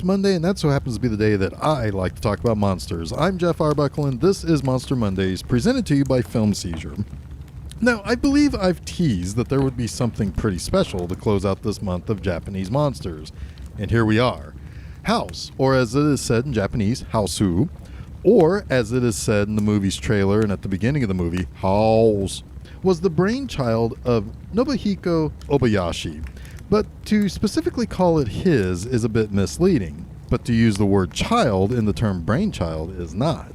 It's Monday, and that so happens to be the day that I like to talk about monsters. I'm Geoff Arbuckle, and this is Monster Mondays, presented to you by Seizure. Now, I believe I've teased that there would be something pretty special to close out this month of Japanese monsters. And here we are. House, or as it is said in Japanese, Hausu, or as it is said in the movie's trailer and at the beginning of the movie, House, was the brainchild of Nobuhiko Obayashi. But to specifically call it his is a bit misleading, but to use the word child in the term brainchild is not.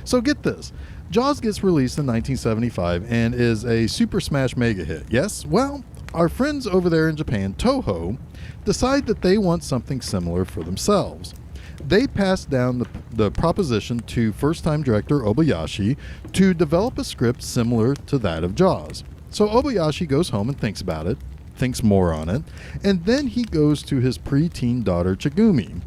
So get this. Jaws gets released in 1975 and is a Super Smash mega hit. Yes? Well, our friends over there in Japan, Toho, decide that they want something similar for themselves. They passed down the proposition to first-time director Obayashi to develop a script similar to that of Jaws. So Obayashi goes home and thinks about it, thinks more on it, and then he goes to his preteen daughter Chigumi.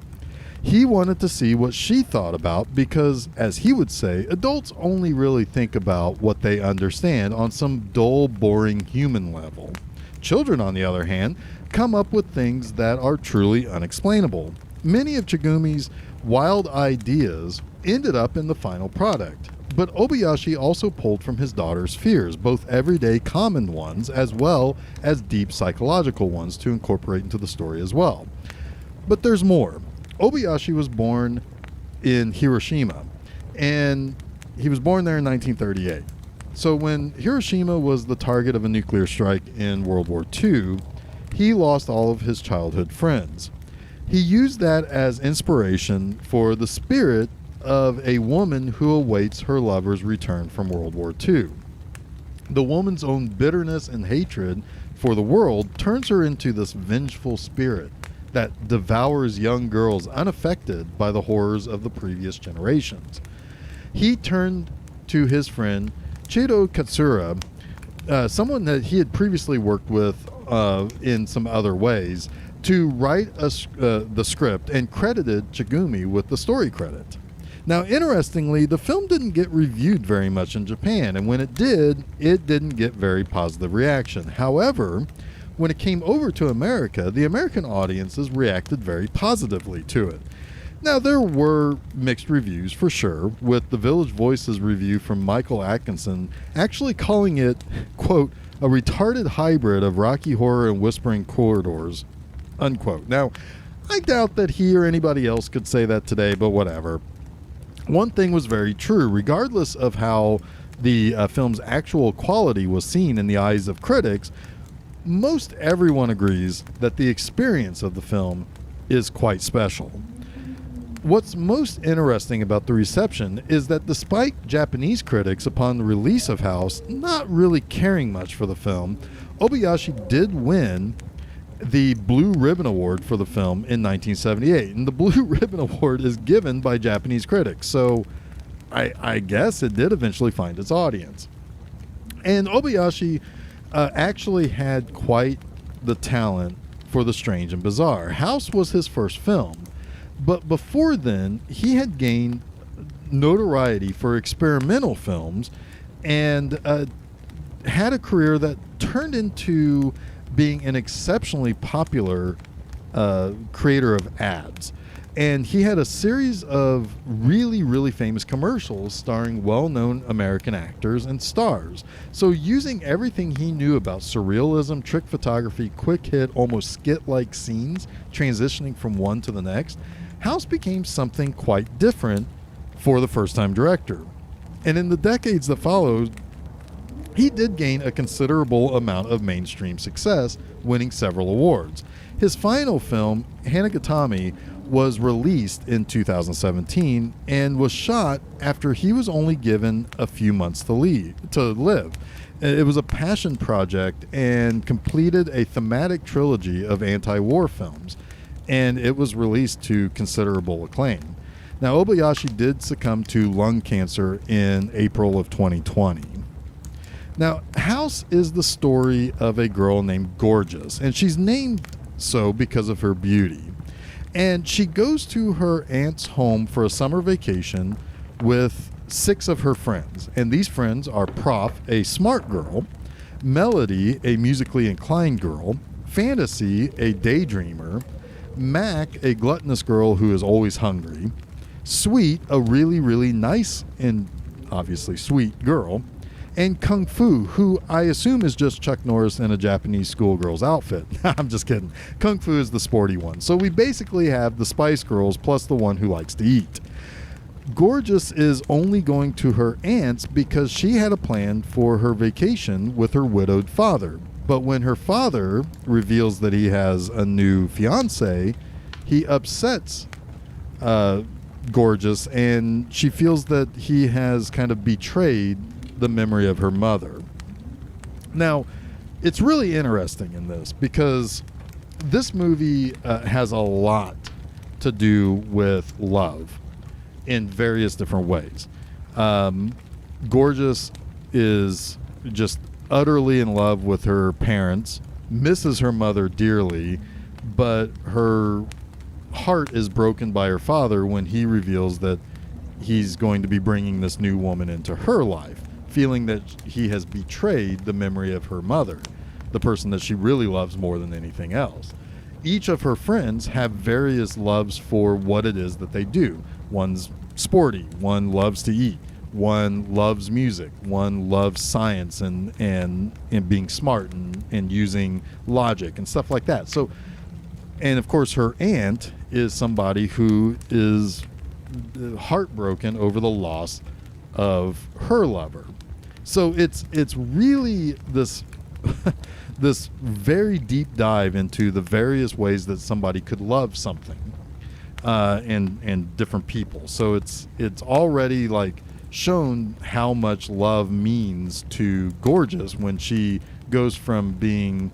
He wanted to see what she thought about because, as he would say, adults only really think about what they understand on some dull, boring human level. Children, on the other hand, come up with things that are truly unexplainable. Many of Chigumi's wild ideas ended up in the final product. But Obayashi also pulled from his daughter's fears, both everyday common ones as well as deep psychological ones to incorporate into the story as well. But there's more. Obayashi was born in Hiroshima, and he was born there in 1938. So when Hiroshima was the target of a nuclear strike in World War II, he lost all of his childhood friends. He used that as inspiration for the spirit of a woman who awaits her lover's return from World War II. The woman's own bitterness and hatred for the world turns her into this vengeful spirit that devours young girls unaffected by the horrors of the previous generations. He turned to his friend Chido Katsura, someone that he had previously worked with in some other ways, to write the script and credited Chigumi with the story credit. Now, interestingly, the film didn't get reviewed very much in Japan, and when it didn't get very positive reaction. However, when it came over to America, the American audiences reacted very positively to it. Now, there were mixed reviews for sure, with the Village Voice's review from Michael Atkinson actually calling it, quote, a retarded hybrid of Rocky Horror and Whispering Corridors, unquote. Now, I doubt that he or anybody else could say that today, but whatever. One thing was very true, regardless of how the film's actual quality was seen in the eyes of critics, most everyone agrees that the experience of the film is quite special. What's most interesting about the reception is that despite Japanese critics upon the release of House not really caring much for the film, Obayashi did win the Blue Ribbon Award for the film in 1978. And the Blue Ribbon Award is given by Japanese critics, so I guess it did eventually find its audience. And Obayashi actually had quite the talent for the strange and bizarre. House was his first film, but before then, he had gained notoriety for experimental films and had a career that turned into being an exceptionally popular creator of ads. And he had a series of really, really famous commercials starring well-known American actors and stars. So using everything he knew about surrealism, trick photography, quick hit, almost skit-like scenes, transitioning from one to the next, House became something quite different for the first-time director. And in the decades that followed, he did gain a considerable amount of mainstream success, winning several awards. His final film, Hanagatami, was released in 2017 and was shot after he was only given a few months to live. It was a passion project and completed a thematic trilogy of anti-war films, and it was released to considerable acclaim. Now, Obayashi did succumb to lung cancer in April of 2020. Now, House is the story of a girl named Gorgeous, and she's named so because of her beauty. And she goes to her aunt's home for a summer vacation with 6 of her friends. And these friends are Prof, a smart girl, Melody, a musically inclined girl, Fantasy, a daydreamer, Mac, a gluttonous girl who is always hungry. Sweet, a really, really nice and obviously sweet girl. And Kung Fu, who I assume is just Chuck Norris in a Japanese schoolgirl's outfit. I'm just kidding. Kung Fu is the sporty one. So we basically have the Spice Girls plus the one who likes to eat. Gorgeous is only going to her aunt's because she had a plan for her vacation with her widowed father. But when her father reveals that he has a new fiance, he upsets Gorgeous, and she feels that he has kind of betrayed the memory of her mother. Now, it's really interesting in this because this movie has a lot to do with love in various different ways. Gorgeous is just utterly in love with her parents, misses her mother dearly, but her heart is broken by her father when he reveals that he's going to be bringing this new woman into her life, feeling that he has betrayed the memory of her mother, the person that she really loves more than anything else. Each of her friends have various loves for what it is that they do. One's sporty, one loves to eat, one loves music, one loves science and being smart and using logic and stuff like that. So, and of course her aunt is somebody who is heartbroken over the loss of her lover. So it's really this this very deep dive into the various ways that somebody could love something and different people. So it's already like shown how much love means to Gorgeous when she goes from being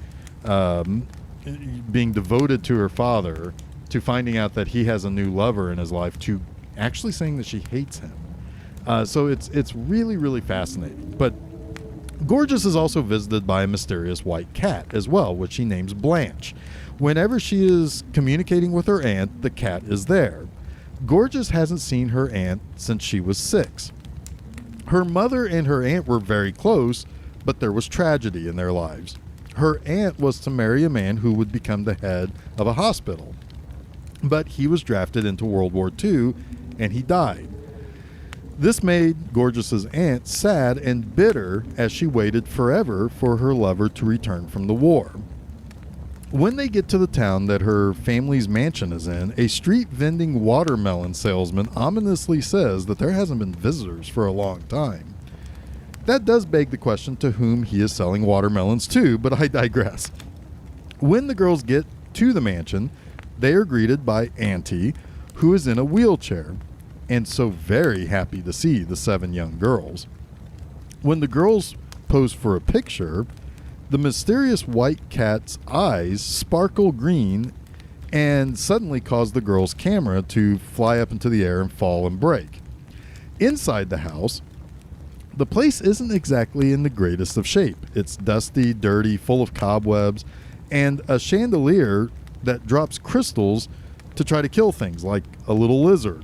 devoted to her father to finding out that he has a new lover in his life to actually saying that she hates him. So it's really, really fascinating. But Gorgeous is also visited by a mysterious white cat as well, which she names Blanche. Whenever she is communicating with her aunt, the cat is there. Gorgeous hasn't seen her aunt since she was 6. Her mother and her aunt were very close, but there was tragedy in their lives. Her aunt was to marry a man who would become the head of a hospital, but he was drafted into World War II and he died. This made Gorgeous's aunt sad and bitter as she waited forever for her lover to return from the war. When they get to the town that her family's mansion is in, a street vending watermelon salesman ominously says that there hasn't been visitors for a long time. That does beg the question to whom he is selling watermelons to, but I digress. When the girls get to the mansion, they are greeted by Auntie, who is in a wheelchair, and so very happy to see the 7 young girls. When the girls pose for a picture, the mysterious white cat's eyes sparkle green and suddenly cause the girls' camera to fly up into the air and fall and break. Inside the house, the place isn't exactly in the greatest of shape. It's dusty, dirty, full of cobwebs, and a chandelier that drops crystals to try to kill things, like a little lizard.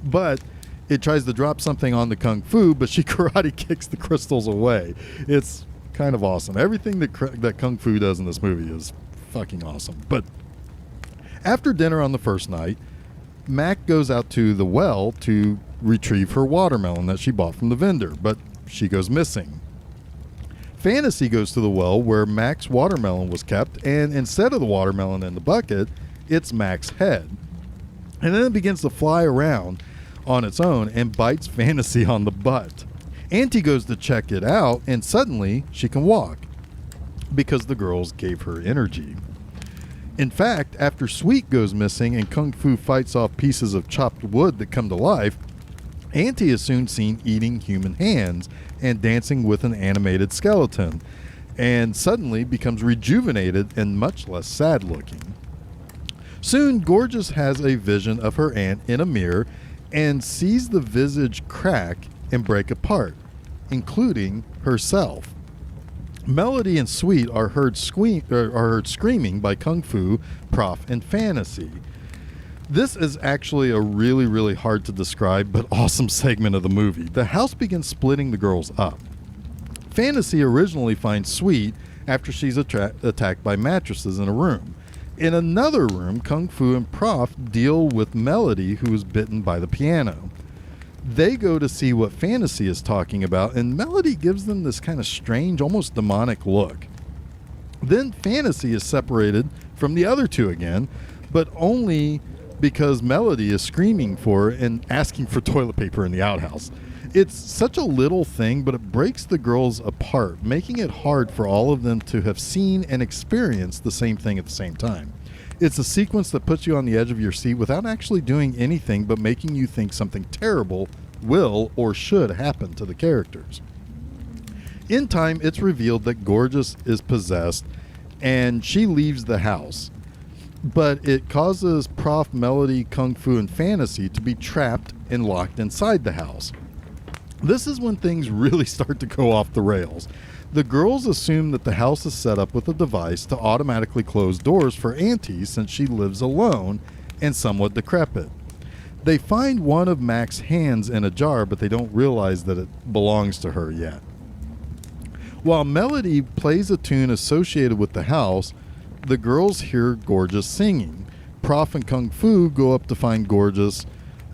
But it tries to drop something on the Kung Fu, but she karate kicks the crystals away. It's kind of awesome. Everything that Kung Fu does in this movie is fucking awesome. But after dinner on the first night, Mac goes out to the well to retrieve her watermelon that she bought from the vendor, but she goes missing. Fantasy goes to the well where Mac's watermelon was kept, and instead of the watermelon in the bucket, it's Mac's head. And then it begins to fly around on its own and bites Fantasy on the butt. Auntie goes to check it out, and suddenly she can walk because the girls gave her energy. In fact, after Sweet goes missing and Kung Fu fights off pieces of chopped wood that come to life, Auntie is soon seen eating human hands and dancing with an animated skeleton, and suddenly becomes rejuvenated and much less sad looking. Soon, Gorgeous has a vision of her aunt in a mirror and sees the visage crack and break apart, including herself. Melody and Sweet are heard screaming by Kung Fu, Prof, and Fantasy. This is actually a really, really hard to describe but awesome segment of the movie. The house begins splitting the girls up. Fantasy originally finds Sweet after she's attacked by mattresses in a room. In another room, Kung Fu and Prof deal with Melody, who is bitten by the piano. They go to see what Fantasy is talking about, and Melody gives them this kind of strange, almost demonic look. Then Fantasy is separated from the other two again, but only because Melody is screaming for and asking for toilet paper in the outhouse. It's such a little thing, but it breaks the girls apart, making it hard for all of them to have seen and experienced the same thing at the same time. It's a sequence that puts you on the edge of your seat without actually doing anything but making you think something terrible will or should happen to the characters. In time, it's revealed that Gorgeous is possessed and she leaves the house. But it causes Prof, Melody, Kung Fu, and Fantasy to be trapped and locked inside the house. This is when things really start to go off the rails. The girls assume that the house is set up with a device to automatically close doors for Auntie since she lives alone and somewhat decrepit. They find one of Mac's hands in a jar, but they don't realize that it belongs to her yet. While Melody plays a tune associated with the house, the girls hear Gorgeous singing. Prof and Kung Fu go up to find Gorgeous,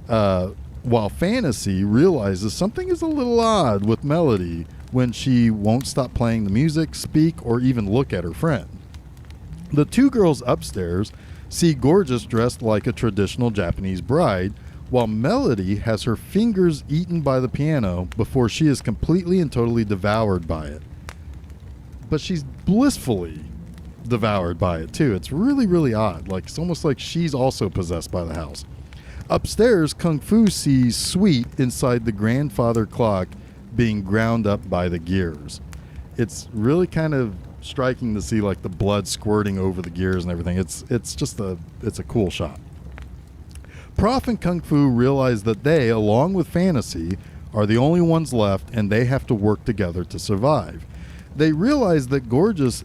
while Fantasy realizes something is a little odd with Melody when she won't stop playing the music, speak, or even look at her friend. The two girls upstairs see Gorgeous dressed like a traditional Japanese bride, while Melody has her fingers eaten by the piano before she is completely and totally devoured by it. But she's blissfully devoured by it too. It's really, really odd. Like, it's almost like she's also possessed by the house. Upstairs, Kung Fu sees Sweet inside the grandfather clock being ground up by the gears. It's really kind of striking to see like the blood squirting over the gears and everything. It's a cool shot. Prof and Kung Fu realize that they, along with Fantasy, are the only ones left and they have to work together to survive. They realize that Gorgeous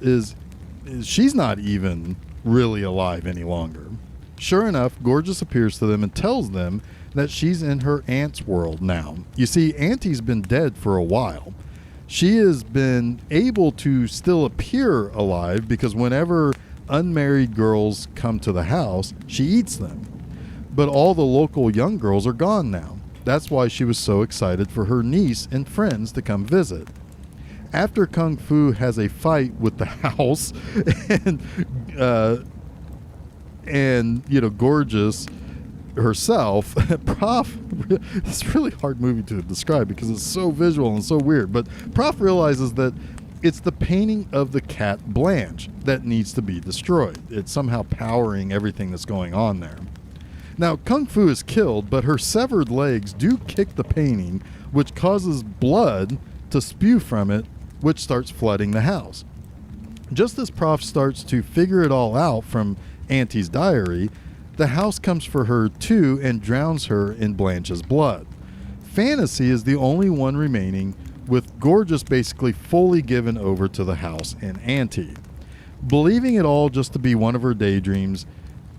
she's not even really alive any longer. Sure enough, Gorgeous appears to them and tells them that she's in her aunt's world now. You see, Auntie's been dead for a while. She has been able to still appear alive because whenever unmarried girls come to the house, she eats them. But all the local young girls are gone now. That's why she was so excited for her niece and friends to come visit. After Kung Fu has a fight with the house and Gorgeous herself, Prof, it's a really hard movie to describe because it's so visual and so weird, but Prof realizes that it's the painting of the cat Blanche that needs to be destroyed. It's somehow powering everything that's going on there. Now, Kung Fu is killed, but her severed legs do kick the painting, which causes blood to spew from it, which starts flooding the house. Just as Prof starts to figure it all out from Auntie's diary, the house comes for her too and drowns her in Blanche's blood. Fantasy is the only one remaining, with Gorgeous basically fully given over to the house and Auntie. Believing it all just to be one of her daydreams,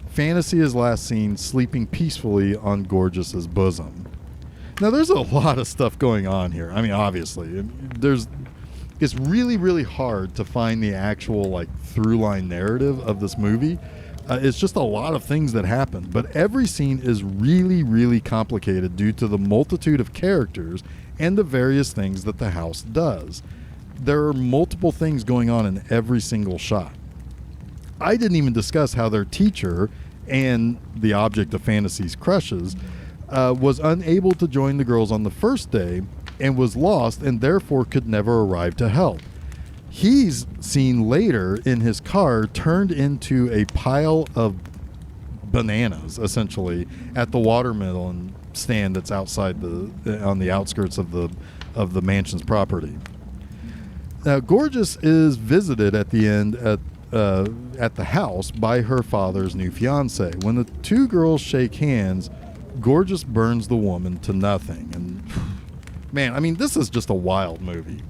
Fantasy is last seen sleeping peacefully on Gorgeous's bosom. Now, there's a lot of stuff going on here. I mean, obviously, it's really, really hard to find the actual through line narrative of this movie. It's just a lot of things that happen, but every scene is really, really complicated due to the multitude of characters and the various things that the house does. There are multiple things going on in every single shot. I didn't even discuss how their teacher and the object of Fantasy's crushes was unable to join the girls on the first day and was lost and therefore could never arrive to help. He's seen later in his car turned into a pile of bananas, essentially, at the watermelon stand that's outside on the outskirts of the mansion's property. Now, Gorgeous is visited at the end at the house by her father's new fiance. When the two girls shake hands, Gorgeous burns the woman to nothing. And man, I mean, this is just a wild movie.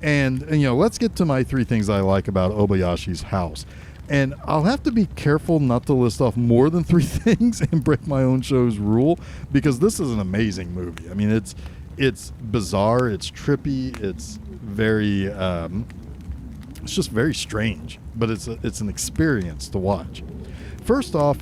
And let's get to my three things I like about Obayashi's house. And I'll have to be careful not to list off more than three things and break my own show's rule, because this is an amazing movie. I mean, it's bizarre, it's trippy, it's very it's just very strange, but it's an experience to watch. First off,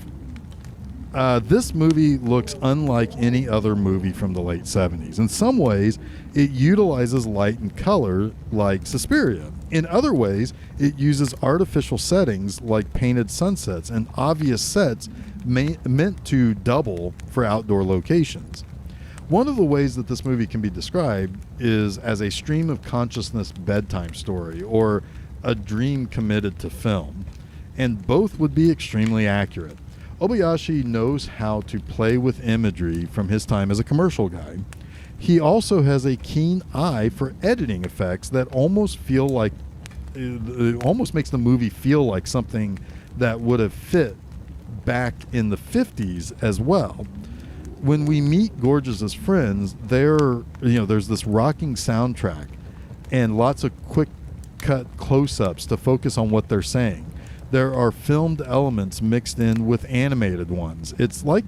this movie looks unlike any other movie from the late 70s. In some ways, it utilizes light and color like Suspiria. In other ways, it uses artificial settings like painted sunsets and obvious sets meant to double for outdoor locations. One of the ways that this movie can be described is as a stream of consciousness bedtime story or a dream committed to film, and both would be extremely accurate. Obayashi knows how to play with imagery from his time as a commercial guy. He also has a keen eye for editing effects that almost feel like it almost makes the movie feel like something that would have fit back in the 50s as well. When we meet Gorgeous's friends, there's this rocking soundtrack and lots of quick cut close-ups to focus on what they're saying. There are filmed elements mixed in with animated ones. It's like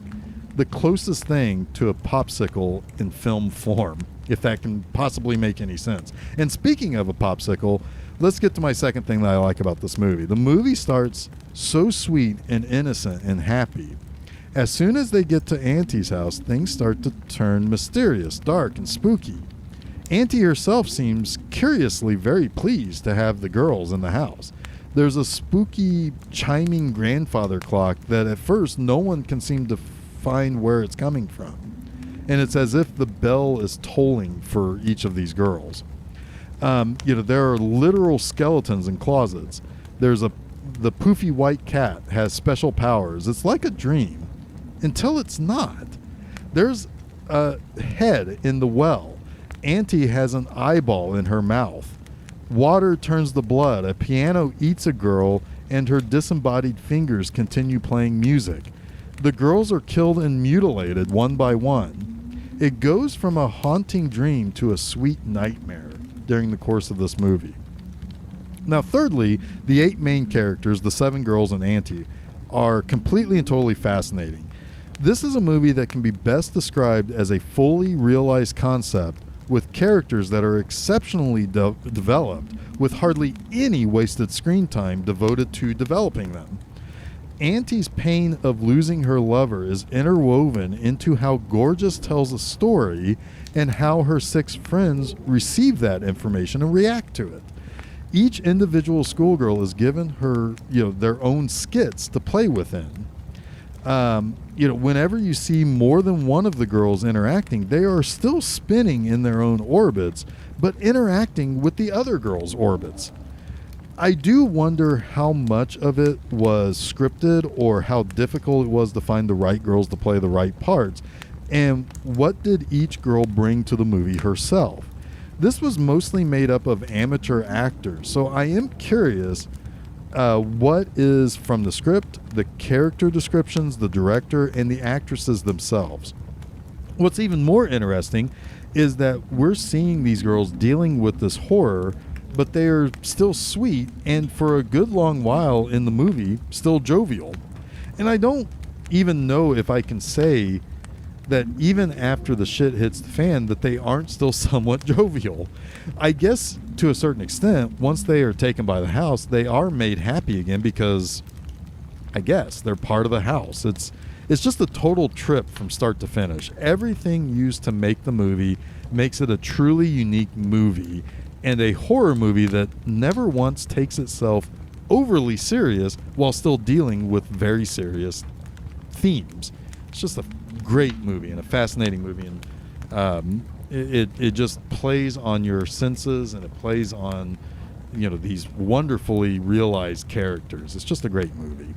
the closest thing to a popsicle in film form, if that can possibly make any sense. And speaking of a popsicle, let's get to my second thing that I like about this movie. The movie starts so sweet and innocent and happy. As soon as they get to Auntie's house, things start to turn mysterious, dark, and spooky. Auntie herself seems curiously very pleased to have the girls in the house. There's a spooky chiming grandfather clock that at first no one can seem to find where it's coming from. And it's as if the bell is tolling for each of these girls. There are literal skeletons in closets. The poofy white cat has special powers. It's like a dream. Until it's not. There's a head in the well. Auntie has an eyeball in her mouth. Water turns to blood. A piano eats a girl, and her disembodied fingers continue playing music. The girls are killed and mutilated one by one. It goes from a haunting dream to a sweet nightmare during the course of this movie. Now, thirdly, the 8 main characters, the 7 girls and Auntie, are completely and totally fascinating. This is a movie that can be best described as a fully realized concept with characters that are exceptionally developed, with hardly any wasted screen time devoted to developing them. Auntie's pain of losing her lover is interwoven into how Gorgeous tells a story and how her 6 friends receive that information and react to it. Each individual schoolgirl is given their own skits to play within. Whenever you see more than one of the girls interacting, they are still spinning in their own orbits, but interacting with the other girls' orbits. I do wonder how much of it was scripted or how difficult it was to find the right girls to play the right parts, and what did each girl bring to the movie herself. This was mostly made up of amateur actors, so I am curious what is from the script, the character descriptions, the director, and the actresses themselves. What's even more interesting is that we're seeing these girls dealing with this horror, but they are still sweet and for a good long while in the movie still jovial. And I don't even know if I can say that even after the shit hits the fan that they aren't still somewhat jovial. I guess to a certain extent, once they are taken by the house, they are made happy again because I guess they're part of the house. It's just a total trip from start to finish. Everything used to make the movie makes it a truly unique movie and a horror movie that never once takes itself overly serious while still dealing with very serious themes. It's just a great movie and a fascinating movie, and it just plays on your senses, and it plays on these wonderfully realized characters. It's just a great movie.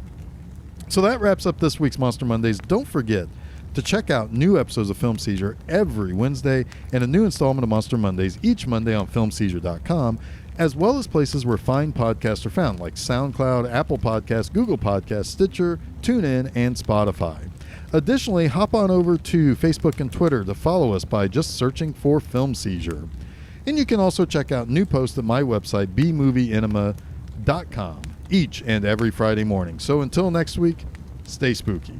So that wraps up this week's Monster Mondays. Don't forget to check out new episodes of Film Seizure every Wednesday and a new installment of Monster Mondays each Monday on filmseizure.com, as well as places where fine podcasts are found like SoundCloud, Apple Podcasts, Google Podcasts, Stitcher, TuneIn, and Spotify. Additionally, hop on over to Facebook and Twitter to follow us by just searching for Film Seizure. And you can also check out new posts at my website, bmovieenema.com, each and every Friday morning. So until next week, stay spooky.